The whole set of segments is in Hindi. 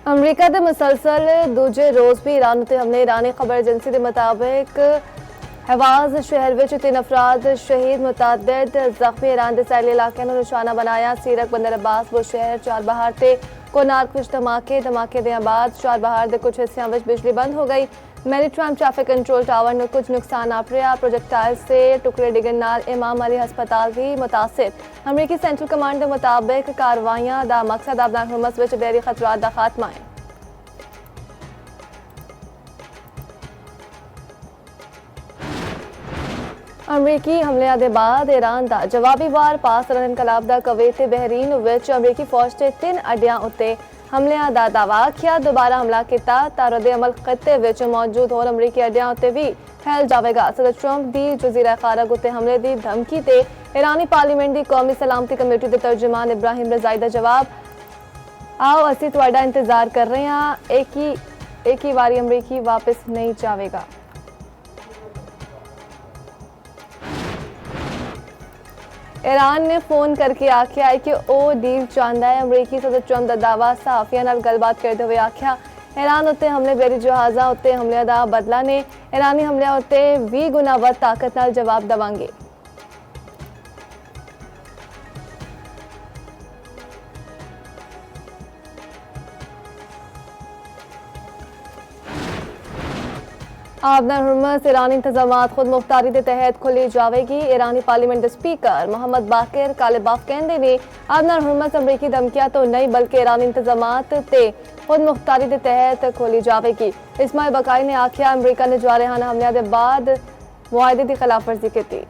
अमरीका के मुसलसल दूजे रोज़ भी ईरान उत्ते हमले। ईरानी खबर एजेंसी के मुताबिक हवाज शहर में 3 अफराद शहीद, मुतअद्दिद जख्मी। ईरान के सैली इलाकों को निशाना बनाया। सीरक, बंदर अब्बास, बुशहर, चाबहार ते कोनार कुछ धमाके दें बाद चाबहार के कुछ हिस्सों में बिजली बंद हो गई। मैरीटाइम ट्रैफिक कंट्रोल टावर में कुछ नुकसान आपरिया। प्रोजेक्टाइल से टुकड़े डिगन नाल इमाम अली हस्पताल भी मुतासिर। अमरीकी सेंट्रल कमांड के मुताबिक कार्रवाइयां दा मकसद अफगान हुकूमत विच बहरी खतरात दा खात्मा है। अमरीकी हमलियां दे बाद ईरान दा जवाबी वार पास रन इनकलाब दा कवैत ते बहरीन विच अमरीकी फौज के 3 अड्डियां उत्ते हमलियां दा दावा किया। दोबारा हमला किया तां रद्द अमल खिते विच मौजूद होर अमरीकी अड्डियां उत्ते भी फैल जाएगा। सदर ट्रंप दी जजीरा खारग उत्ते हमले की धमकी ते ईरानी पार्लीमेंट की कौमी सलामती कमेटी के तर्जुमान इब्राहिम रजाई का जवाब, आओ असी तुहाडा इंतजार कर रहे हैं, एक ही बारी अमरीकी वापस नहीं जाएगा। ईरान ने फोन करके आख्या है कि वह डील चाहता है। अमरीकी सदर ट्रंप का दावा सहाफिया नाल गलबात करते हुए आख्या, ईरान उत्ते हमले बहरी जहाज़ा उत्ते हमलियां दा बदला ने। ईरानी हमलियां उत्ते 20 गुना वध ताकत नाल जवाब देवांगे। अफगान हुकूमत ईरानी इंतजामात खुद मुख्तारी के तहत खुली जाएगी। ईरानी पार्लियामेंट के स्पीकर मोहम्मद बाकिर कालिबाफ कहते हैं, अफगान हुकूमत अमरीकी धमकियां तो नहीं बल्कि ईरानी इंतजामात ते खुद मुख्तारी के तहत खोली जाएगी। इस्माइल बकाई ने आख्या, अमरीका ने जारहाना हमलियां के बाद मुआहदे की खिलाफ वर्जी की।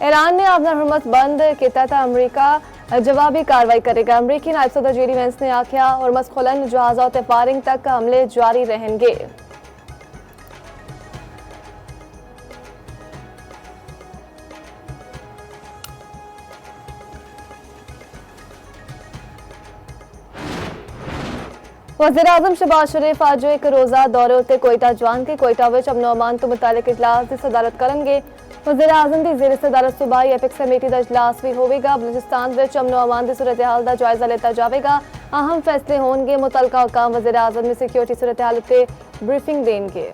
ईरान ने अफगान हुकूमत बंद किया था, अमरीका जवाबी कार्रवाई करेगा। अमरीकी नायब सदर जेडी वेंस ने आख्या, हुर्मुज़ खुलन जहाज़ों ते फायरिंग तक हमले जारी रहेंगे। वज़ीर-ए-आज़म शहबाज शरीफ आज एक रोज़ा दौरे उत्ते कोयटा जान के कोयटा विच अमन अमान तो मुतालिक इजलास की सदारत करेंगे। वज़ीर-ए-आज़म की ज़ेर सदारत सुबह एपिक्स कमेटी का इजलास भी होगा। बलूचिस्तान में अमन अमान की सूरत हाल का जायजा लिया जाएगा। अहम फैसले होंगे। मुतलका हुकाम वज़ीर-ए-आज़म ने सिक्योरिटी सूरत हाल उत्ते ब्रीफिंग देंगे।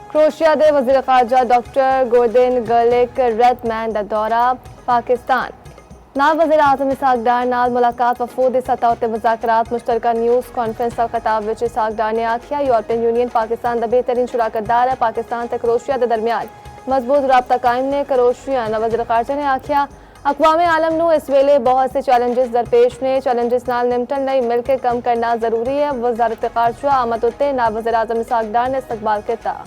क्रोएशिया के वज़ीर ख़ारजा डॉक्टर गोर्डन गर्लिक रेडमैन का दौरा पाकिस्तान। नायब वज़ीर-ए-आज़म इसहाक डार नाल मुलाकात। वफूद सतह उत्ते मुज़ाकरात। मुश्तरका न्यूज़ कॉन्फ्रेंस का खिताब विच इसहाक डार ने आख्या, यूरोपियन यूनियन पाकिस्तान का बेहतरीन शुराकतदार है। पाकिस्तान ते क्रोएशिया के दरमियान मजबूत राबता कायम ने। क्रोएशिया वज़ीर ख़ारजा ने आख्या, अक़वाम आलम नूं इस वेले बहुत से चैलेंजेस दरपेश ने। चैलेंजेस नाल निपटन लई मिलकर काम करना जरूरी है। वज़ारत ख़ारजा आमद उत्ते नायब वज़ीर-ए-आज़म इसहाक डार ने इस्तकबाल किया।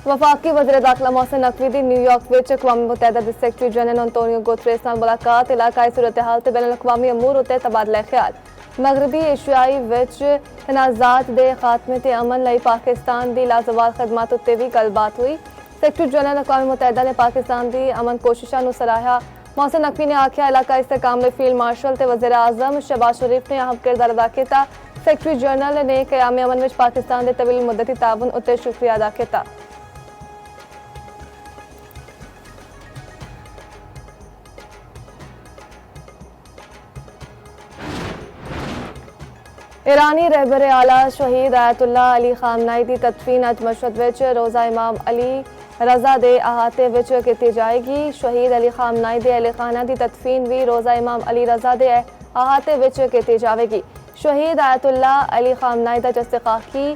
वफाकी वज़ीर दाखिला मोहसिन नकवी की न्यूयॉर्क में अक़वाम मुत्तहिदा के सेक्रेटरी जनरल अंतोनियो गुतरेस नाल मुलाकात। इलाकाई सूरत हाल ते बैनुल अक़वामी अमूर उत्ते तबादला ख्याल। मगरबी एशियाई विच तनाज़ात दे खात्मे ते अमन लई पाकिस्तान की लाजवाब खदमात उत्ते भी गलबात हुई। सेक्रेटरी जनरल अक़वाम मुत्तहिदा ने पाकिस्तान की अमन कोशिशों को सराहा। मोहसिन नकवी ने आख्या, इलाकाई इस्तेहकाम लई फील्ड मार्शल ते वज़ीर-ए-आज़म शहबाज शरीफ ने अहम किरदार अदा किया। सेक्रेटरी जनरल ने क़याम अमन विच पाकिस्तान के तवील मुद्दती ताउन उत्ते शुक्रिया अदा किया। ईरानी रहबर आला शहीद आयतुल्लाह अली खामनाई की तदफीन अज मशहद विच रोज़ा इमाम अली रजा दे अहाते विच की जाएगी। शहीद अली खामनाई दे अहले खाना की तदफीन भी रोज़ा इमाम अली रजा दे अहाते विच की जाएगी। शहीद आयतुल्लाह अली खामनाई का जस्तिकाकी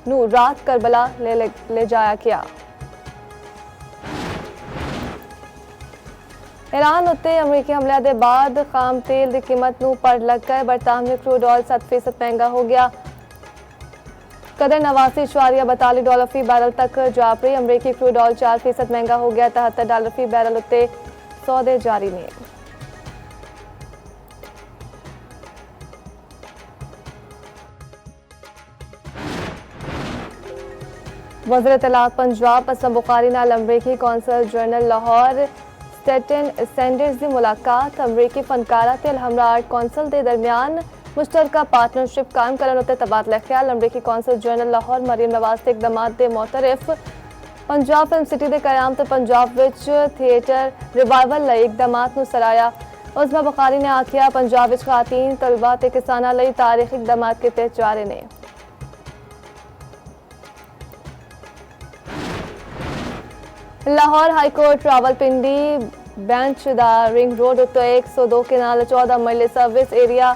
नू रात करबला ले जाया गया। ईरान उत्ते अमरीकी हमले के बाद खाम तेल की कीमत नू पड़ लग गए। बरतानवी क्रूड ऑयल 7% महंगा हो गया। कदर $89.42 फी बैरल तक जा पड़ी। अमरीकी क्रूड ऑयल 4% महंगा हो गया। $73 फी बैरल उत्ते सौदे जारी ने। वज़ीर इत्तलात पंजाब असलम बुखारी नाल अमरीकी consul general Lahore Staten Sanders की मुलाकात अमरीकी फनकारा ते अलहमरा आर्ट कौंसल के दरमियान मुश्तरका पार्टनरशिप कायम करने उत्ते तबादला ख्याल। अमरीकी कौंसल जनरल लाहौर मरीम नवाज के इकदाम के मोतरफ पंजाब फिल्म सिटी के क्याम तो पंजाब विच थिएटर रिवाइवल लई इकदाम सराया। उस्मा बुखारी ने आखिया पंजाब विच खातीन तलबा ते किसानां लई तारीखी इकदाम किए जा रहे हैं। लाहौर हाईकोर्ट रावलपिंडी बेंच दा रिंग रोड उत्ते 102 के नाल 14 मरले सर्विस एरिया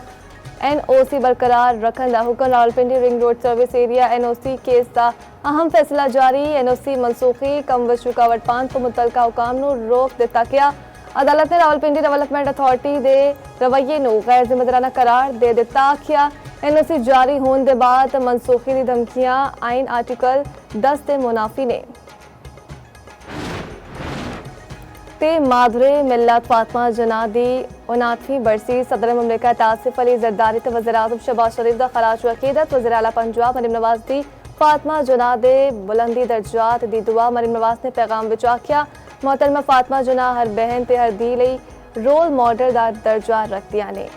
NOC बरकरार रखने का हुक्म। Rawalpindi ring road service area NOC case का अहम फैसला जारी। NOC मनसूखी कम विच रुकावट पान तो मुतलका हुकाम नूं रोक दिता गया। अदालत ने रावलपिंडी डेवलपमेंट अथॉरिटी के रवैये नूं गैर जिम्मेदाराना करार दे दिता। आखिया NOC जारी होने के बाद मनसूखी की धमकियां आइन आर्टिकल 10 के मुनाफी ने। ते माधुरे मिल्लत फातिमा जना दी 59वीं बरसी सदर मुमलिकत आसिफ अली जरदारी ते वज़ीर आज़म शहबाज शरीफ दा खराज अकीदत। वज़ीर आला पंजाब मरीम नवाज दी फातिमा जना दे बुलंदी दर्जात दी दुआ। मरीम नवाज ने पैगाम विच आखिया मोहतरमा फातिमा जना हर बहन ते हर धी लई रोल मॉडल दा दर्जा रखदियां ने।